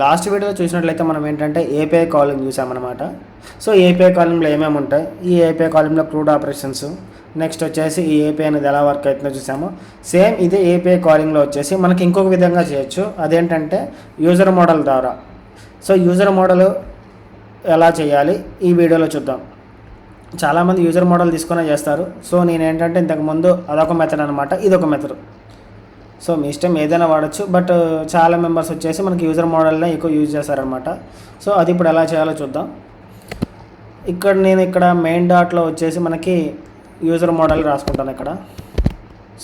Last వీడియోలో చూసినట్లయితే మనం ఏంటంటే ఏపీఐ కాలింగ్ చూసామన్నమాట. సో ఏపీఐ కాలింగ్లో ఏమేమి ఉంటాయి, ఈ ఏపీఐ కాలింగ్లో క్రూడ్ ఆపరేషన్స్, నెక్స్ట్ వచ్చేసి ఈ ఏపీఐ అనేది ఎలా వర్క్ అవుతుందో చూసాము. సేమ్ ఇదే ఏపీఐ కాలింగ్లో వచ్చేసి మనకి ఇంకొక విధంగా చేయొచ్చు, అదేంటంటే యూజర్ మోడల్ ద్వారా. సో యూజర్ మోడల్ ఎలా చేయాలి ఈ వీడియోలో చూద్దాం. చాలామంది యూజర్ మోడల్ తీసుకునే చేస్తారు. సో నేనేంటంటే ఇంతకుముందు అదొక మెథడ్ అనమాట, ఇదొక మెథడ్. సో మీ ఇష్టం ఏదైనా వాడచ్చు, బట్ చాలా మెంబర్స్ వచ్చేసి మనకి యూజర్ మోడల్నే ఎక్కువ యూజ్ చేస్తారనమాట. సో అది ఇప్పుడు ఎలా చేయాలో చూద్దాం. ఇక్కడ మెయిన్ డాట్లో వచ్చేసి మనకి యూజర్ మోడల్ రాసుకుంటాను ఇక్కడ.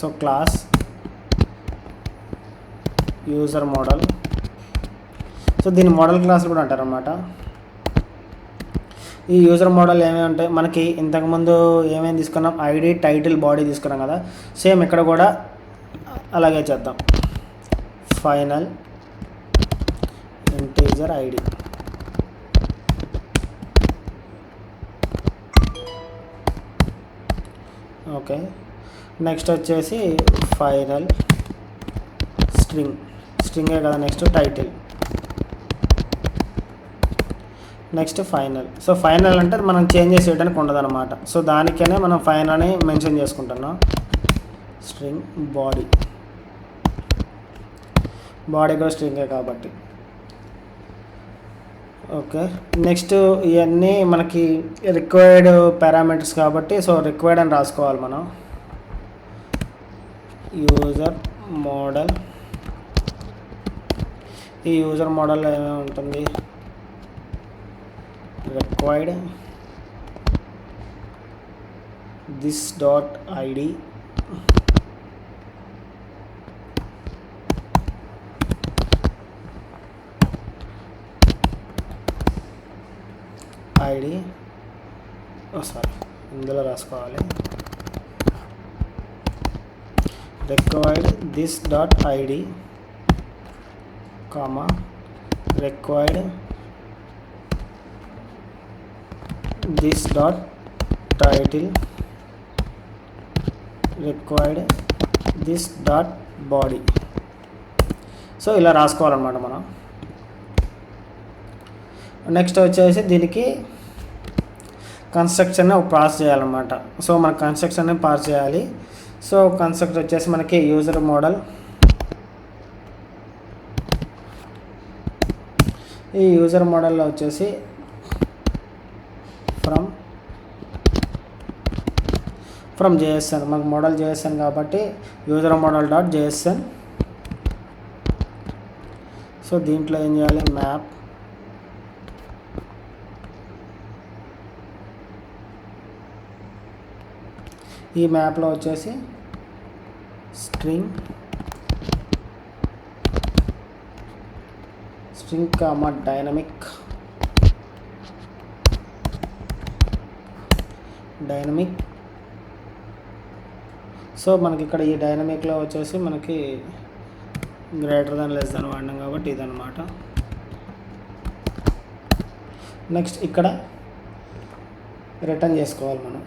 So class user model, so దీన్ని మోడల్ క్లాస్ కూడా అంటారనమాట. ఈ యూజర్ మోడల్ ఏమేమి ఉంటాయి మనకి, ఇంతకుముందు ఏమేమి తీసుకున్నాం, ఐడి, టైటిల్, బాడీ తీసుకున్నాం కదా. సేమ్ ఇక్కడ కూడా అలాగే చేద్దాం. Final integer ID, okay. Next వచ్చేసి ఫైనల్ స్ట్రింగే కదా. Next title, next final. So final అంటే మనం చేంజెస్ చేయడానికి ఉండదు అనమాట. సో దానికనే మనం ఫైనల్ అని మెన్షన్ చేసుకుంటున్నాం. స్ట్రింగ్ బాడీ కూడా స్ట్రింగే కాబట్టి, ఓకే. నెక్స్ట్ ఇవన్నీ మనకి రిక్వైర్డ్ పారామీటర్స్ కాబట్టి, సో రిక్వైర్డ్ అని రాసుకోవాలి మనం. యూజర్ మోడల్, ఈ యూజర్ మోడల్లో ఏమేమి ఉంటుంది, required this dot ID, sorry ఇందులో రాసుకోవాలి. Required this dot ID, comma required this dot title, required this dot body. So ఇలా రాసుకోవాలన్నమాట మనం. నెక్స్ట్ వచ్చేసి దీనికి కన్స్ట్రక్షన్ పాస్ చేయాలన్నమాట. సో మన కన్స్ట్రక్షన్ పాస్ చేయాలి. సో కన్స్ట్రక్ట్ వచ్చేసి మనకి యూజర్ మోడల్, ఈ యూజర్ మోడల్లో వచ్చేసి ఫ్రమ్ జేఎస్ఎన్, మనకు మోడల్ జేఎస్ఎన్ కాబట్టి user model dot JSN. So దీంట్లో ఏం చేయాలి, మ్యాప్, ఈ మ్యాప్లో వచ్చేసి స్ట్రింగ్ కామా డైనమిక్, సో మనకి ఇక్కడ ఈ డైనమిక్లో వచ్చేసి మనకి గ్రేటర్ దాన్ లెస్ దాన్ వాడినాం కాబట్టి ఇదన్నమాట. నెక్స్ట్ ఇక్కడ రిటర్న్ చేసుకోవాలి మనం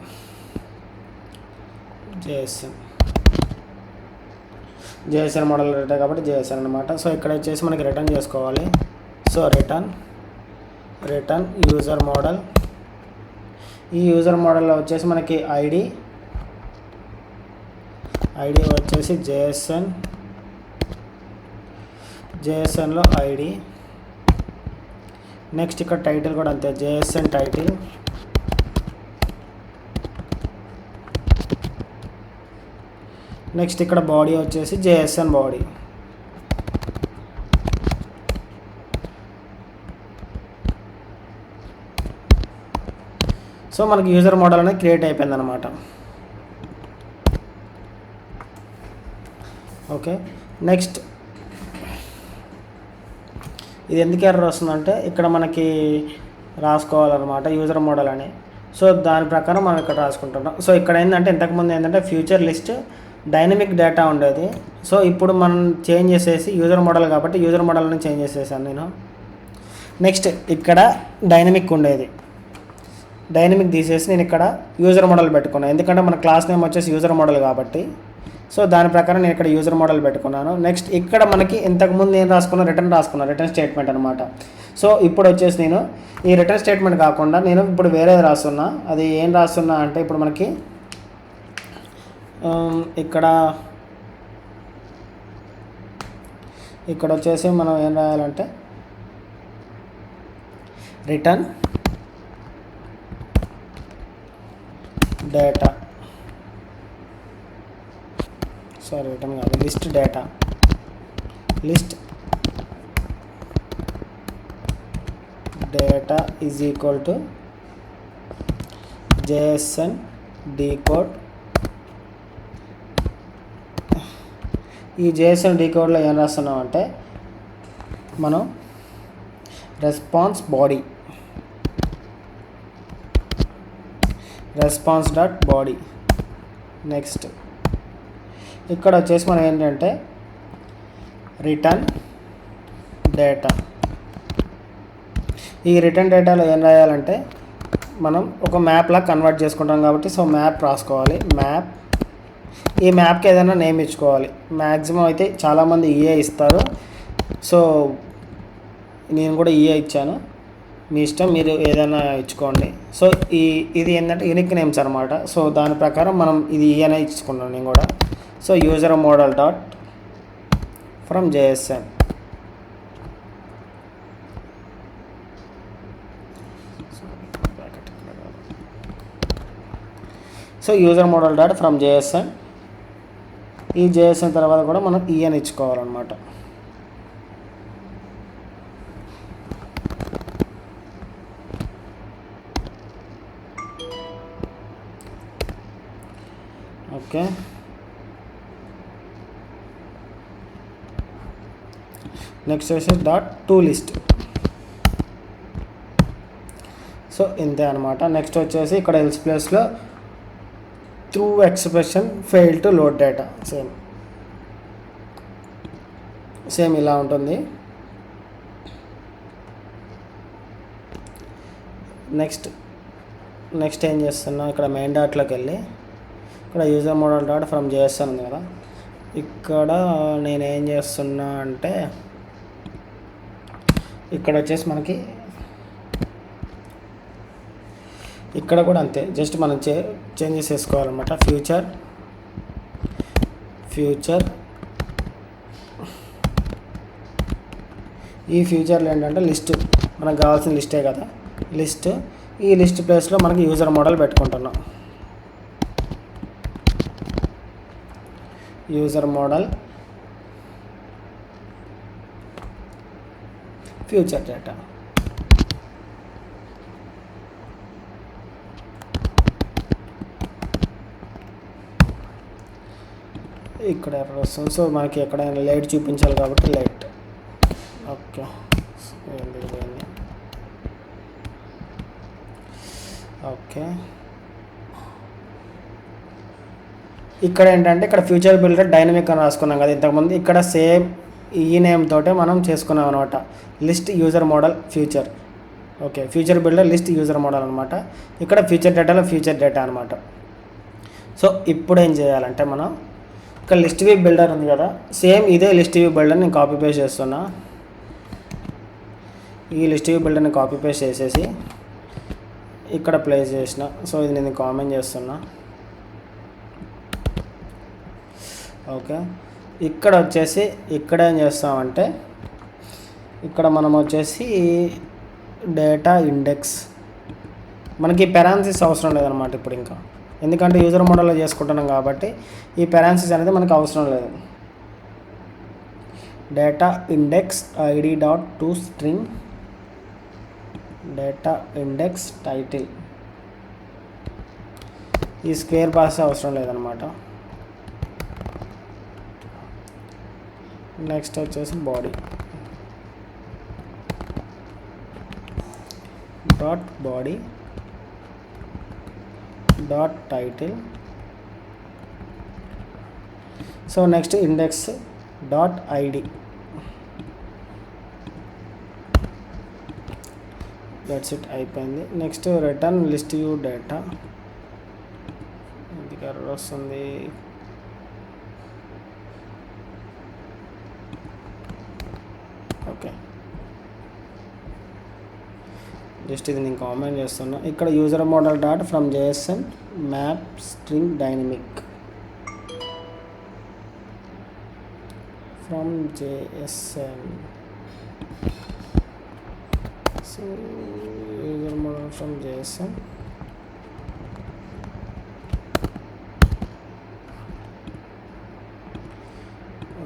జేఎస్ఎన్ మోడల్ రిటర్న్ కాబట్టి జేఎస్ఎన్ అనమాట. సో ఇక్కడ వచ్చేసి మనకి రిటర్న్ చేసుకోవాలి. సో రిటర్న్ యూజర్ మోడల్, ఈ యూజర్ మోడల్లో వచ్చేసి మనకి ఐడి వచ్చేసి జేఎస్ఎన్లో ఐడి. నెక్స్ట్ ఇక్కడ టైటిల్ కూడా అంతే, జేఎస్ఎన్ టైటిల్. నెక్స్ట్ ఇక్కడ బాడీ వచ్చేసి జేఎస్ఎన్ బాడీ. సో మనకి యూజర్ మోడల్ అనేది క్రియేట్ అయిపోయింది అనమాట. ఓకే. నెక్స్ట్ ఇది ఎందుకు ఎర్రర్ వస్తుందంటే ఇక్కడ మనకి రాసుకోవాలన్నమాట యూజర్ మోడల్ అని. సో దాని ప్రకారం మనం ఇక్కడ రాసుకుంటున్నాం. సో ఇక్కడ ఏంటంటే ఇంతకుముందు ఏంటంటే ఫ్యూచర్ లిస్ట్ డైనమిక్ డేటా ఉండేది. సో ఇప్పుడు మనం చేంజ్ చేసేసి యూజర్ మోడల్ కాబట్టి యూజర్ మోడల్ని చేంజ్ చేసేసాను నేను. నెక్స్ట్ ఇక్కడ డైనమిక్ ఉండేది, డైనమిక్ తీసేసి నేను ఇక్కడ యూజర్ మోడల్ పెట్టుకున్నాను. ఎందుకంటే మన క్లాస్ నేమ్ వచ్చేసి యూజర్ మోడల్ కాబట్టి. సో దాని ప్రకారం నేను ఇక్కడ యూజర్ మోడల్ పెట్టుకున్నాను. నెక్స్ట్ ఇక్కడ మనకి ఇంతకుముందు నేను రాసుకున్నాను రిటర్న్ స్టేట్మెంట్ అనమాట. సో ఇప్పుడు వచ్చేసి నేను ఈ రిటర్న్ స్టేట్మెంట్ కాకుండా నేను ఇప్పుడు వేరేది రాస్తున్నా. అది ఏం రాస్తున్నా అంటే ఇప్పుడు మనకి ఇక్కడ వచ్చేసి మనం ఏం రాయాలంటే రిటర్న్ డేటా, రిటర్న్ కాదు, list data, list data is equal to JSON decode. ఈ JSON డీకోడ్లో ఏం రాస్తున్నాం అంటే మనం రెస్పాన్స్ డాట్ బాడీ. నెక్స్ట్ ఇక్కడ వచ్చేసి మనం ఏంటంటే రిటర్న్ డేటా. ఈ రిటర్న్ డేటాలో ఏం రాయాలంటే మనం ఒక మ్యాప్లా కన్వర్ట్ చేసుకుంటాం కాబట్టి సో మ్యాప్ రాసుకోవాలి. ఈ మ్యాప్కి ఏదైనా నేమ్ ఇచ్చుకోవాలి. మ్యాక్సిమం అయితే చాలామంది EA ఇస్తారు. సో నేను కూడా EA ఇచ్చాను, మీ ఇష్టం, మీరు ఏదైనా ఇచ్చుకోండి. సో ఇది ఏంటంటే యూనిక్ నేమ్స్ అనమాట. సో దాని ప్రకారం మనం ఇది EA ఇచ్చుకున్నాను నేను కూడా. So user model dot from JSON. So user model dot from JSON. ఈ JSON తర్వాత కూడా మనం EA ఇచ్చుకోవాలన్నమాట. ఓకే, నెక్స్ట్ వచ్చేసి డాట్ టు లిస్ట్. సో ఇంతే అనమాట. నెక్స్ట్ వచ్చేసి ఇక్కడ ఎల్స్ ప్లేస్లో through expression fail to load data. Same ఇలా ఉంటుంది. నెక్స్ట్ ఏం చేస్తున్నా, ఇక్కడ మెయిన్ డాట్లోకి వెళ్ళి ఇక్కడ user model dot from JSON ఉంది కదా, ఇక్కడ నేనేం చేస్తున్నా అంటే ఇక్కడ వచ్చేసి మనకి ఇక్కడ కూడా అంతే, జస్ట్ మనం చేంజెస్ చేసుకోవాలన్నమాట. ఫ్యూచర్ ఈ ఫ్యూచర్లో ఏంటంటే లిస్ట్, మనకు కావాల్సిన లిస్టే కదా, ఈ లిస్ట్ ప్లేస్లో మనకి యూజర్ మోడల్ పెట్టుకుంటున్నాం. User model future data. ఇక్కడ ఎర్రర్ వస్తుంది. సో మనకి ఎక్కడైనా లైట్ చూపించాలి కాబట్టి లైట్. Okay, okay. ఇక్కడ ఏంటంటే ఇక్కడ ఫ్యూచర్ బిల్డర్ డైనమిక్ అని రాసుకున్నాం కదా ఇంతకుముందు, ఇక్కడ సేమ్ ఈ నేమ్ తోటే మనం చేసుకున్నాం అనమాట. List user model future. Okay, future builder list user model అనమాట. ఇక్కడ ఫ్యూచర్ డేటాలో ఫ్యూచర్ డేటా అనమాట. సో ఇప్పుడు ఏం చేయాలంటే మనం ఇక్కడ లిస్ట్ వ్యూ బిల్డర్ ఉంది కదా, సేమ్ ఇదే లిస్ట్ వ్యూ బిల్డర్ నేను కాపీ పేస్ట్ చేస్తున్నా. ఈ లిస్ట్ వ్యూ బిల్డర్ని కాపీ పేస్ట్ చేసేసి ఇక్కడ ప్లేస్ చేసిన. సో ఇది నేను కామెంట్ చేస్తున్నా. ఓకే, ఇక్కడ వచ్చేసి ఇక్కడ ఏం చేస్తామంటే ఇక్కడ మనం వచ్చేసి డేటా ఇండెక్స్, మనకి పెరాన్సిస్ అవసరం లేదనమాట ఇప్పుడు ఇంకా, ఎందుకంటే యూజర్ మోడల్లో చేసుకుంటున్నాం కాబట్టి ఈ పెరాన్సిస్ అనేది మనకు అవసరం లేదు. Data index ID dot to string data index title, ఈ స్క్వేర్ బాక్స్ అవసరం లేదనమాట. నెక్స్ట్ వచ్చేసి body dot title. So next index dot ID. That's it, అయిపోయింది. Next return list view data. ఇది ఎర్రర్ వస్తుంది. ఓకే, జస్ట్ ఇది నేను కామెంట్ చేస్తున్నా. ఇక్కడ user model dot from JSON map string dynamic from JSON. So user model from JSON.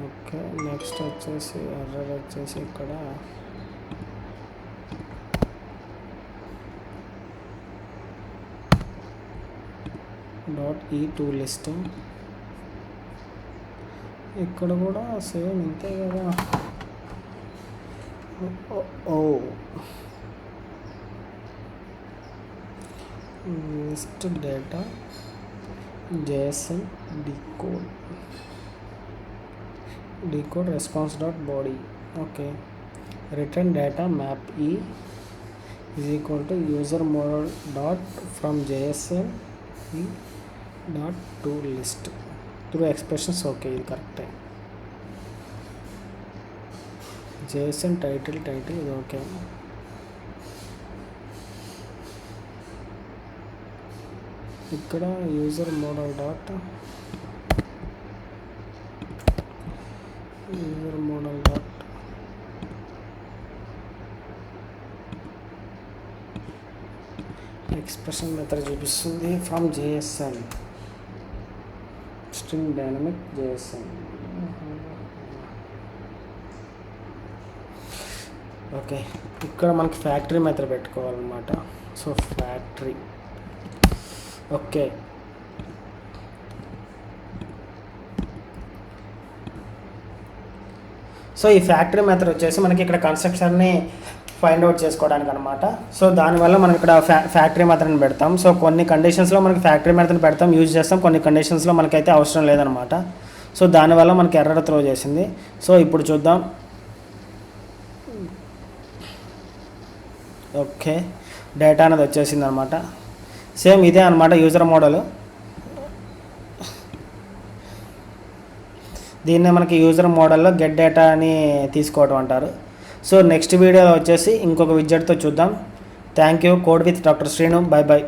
Okay, next వచ్చేసి error వచ్చేసి ఇక్కడ .e2 లిస్ట్. ఇక్కడ కూడా సేమ్ ఇంతే కదా. ఓ list data JSON decode response dot body. Okay, return data map e is equal to user model dot from JSON e dot to list through expressions. Okay, ఇది కరెక్టే. JSON title ఇది okay. ఇక్కడ user model dot expression method చూపిస్తుంది from JSON string dynamic JSON. Okay, ఇక్కడ మనకి factory method పెట్టుకోవాలన్నమాట. So factory. Okay, so ఈ factory method వచ్చేసి మనకి ఇక్కడ కన్స్ట్రక్షన్ని ఫైండ్ అవుట్ చేసుకోవడానికి అనమాట. సో దానివల్ల మనం ఇక్కడ ఫ్యాక్టరీ మెథడ్ని పెడతాం. సో కొన్ని కండిషన్స్లో మనకి ఫ్యాక్టరీ మెథడ్ని పెడతాం, యూజ్ చేస్తాం. కొన్ని కండిషన్స్లో మనకైతే అవసరం లేదనమాట. సో దానివల్ల మనకి ఎర్రర్ త్రో చేసింది. సో ఇప్పుడు చూద్దాం. ఓకే, డేటా అనేది వచ్చేసింది అనమాట. సేమ్ ఇదే అనమాట యూజర్ మోడల్. దీన్నే మనకి యూజర్ మోడల్లో గెట్ డేటా అని తీసుకోవడం అంటారు. సో నెక్స్ట్ వీడియోలో వచ్చేసి ఇంకొక విడ్జెట్తో చూద్దాం. Thank you. Code with doctor Srinu. By by.